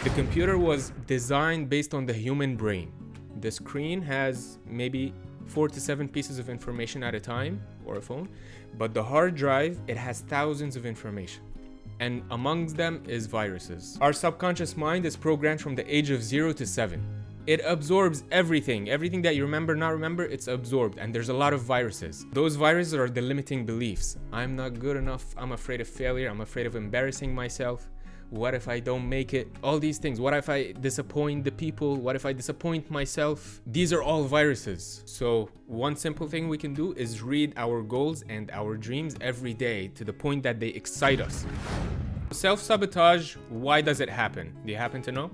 The computer was designed based on the human brain. The screen has maybe 4 to 7 pieces of information at a time, or a phone, but the hard drive, it has thousands of information. And amongst them is viruses. Our subconscious mind is programmed from the age of 0 to 7. It absorbs everything that you remember, not remember, it's absorbed. And there's a lot of viruses. Those viruses are the limiting beliefs. I'm not good enough. I'm afraid of failure. I'm afraid of embarrassing myself. What if I don't make it? All these things. What if I disappoint the people? What if I disappoint myself? These are all viruses. So one simple thing we can do is read our goals and our dreams every day to the point that they excite us. Self-sabotage, why does it happen? Do you happen to know?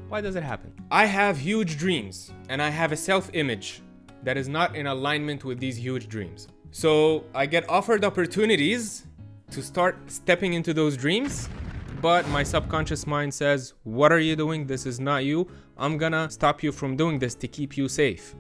Why does it happen? I have huge dreams and I have a self-image that is not in alignment with these huge dreams. So I get offered opportunities to start stepping into those dreams, but my subconscious mind says, what are you doing? This is not you. I'm gonna stop you from doing this to keep you safe.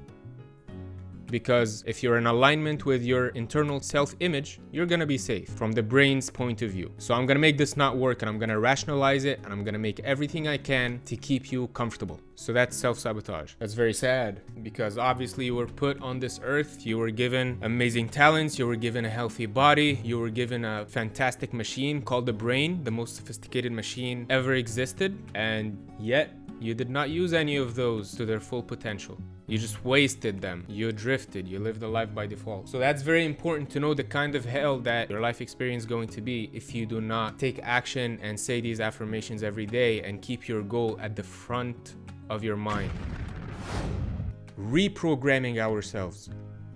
Because if you're in alignment with your internal self-image, you're gonna be safe from the brain's point of view. So I'm gonna make this not work and I'm gonna rationalize it and I'm gonna make everything I can to keep you comfortable. So that's self-sabotage. That's very sad because obviously you were put on this earth, you were given amazing talents, you were given a healthy body, you were given a fantastic machine called the brain, the most sophisticated machine ever existed, and yet you did not use any of those to their full potential. You just wasted them. You drifted. You lived a life by default. So that's very important to know the kind of hell that your life experience is going to be if you do not take action and say these affirmations every day and keep your goal at the front of your mind. Reprogramming ourselves.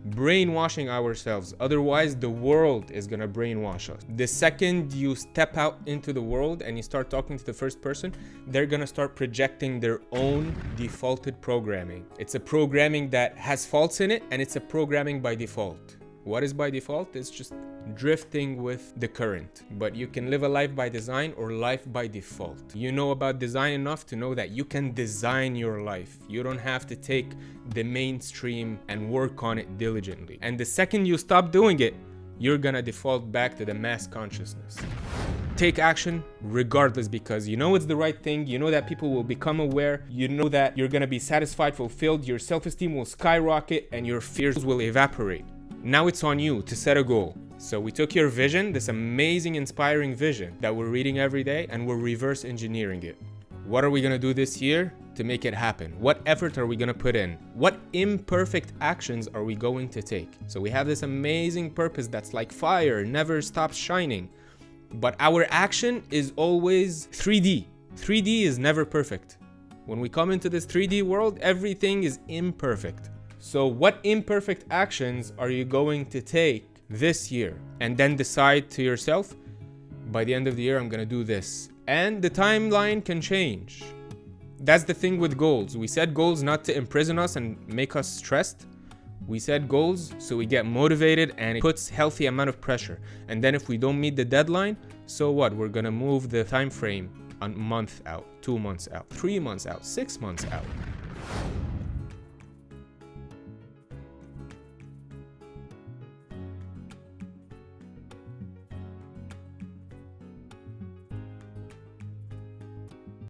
Brainwashing ourselves. Otherwise, the world is gonna brainwash us. The second you step out into the world and you start talking to the first person, they're gonna start projecting their own defaulted programming. It's a programming that has faults in it, and it's a programming by default. What is by default? It's just drifting with the current. But you can live a life by design or life by default. You know about design enough to know that you can design your life. You don't have to take the mainstream and work on it diligently. And the second you stop doing it, you're gonna default back to the mass consciousness. Take action regardless, because you know it's the right thing. You know that people will become aware. You know that you're gonna be satisfied, fulfilled. Your self-esteem will skyrocket and your fears will evaporate. Now it's on you to set a goal. So we took your vision, this amazing, inspiring vision that we're reading every day, and we're reverse engineering it. What are we gonna do this year to make it happen? What effort are we gonna put in? What imperfect actions are we going to take? So we have this amazing purpose that's like fire, never stops shining. But our action is always 3D. 3D is never perfect. When we come into this 3D world, everything is imperfect. So what imperfect actions are you going to take this year? And then decide to yourself, by the end of the year, I'm gonna do this. And the timeline can change. That's the thing with goals. We set goals not to imprison us and make us stressed. We set goals so we get motivated and it puts healthy amount of pressure. And then if we don't meet the deadline, so what? We're gonna move the time frame a month out, 2 months out, 3 months out, 6 months out.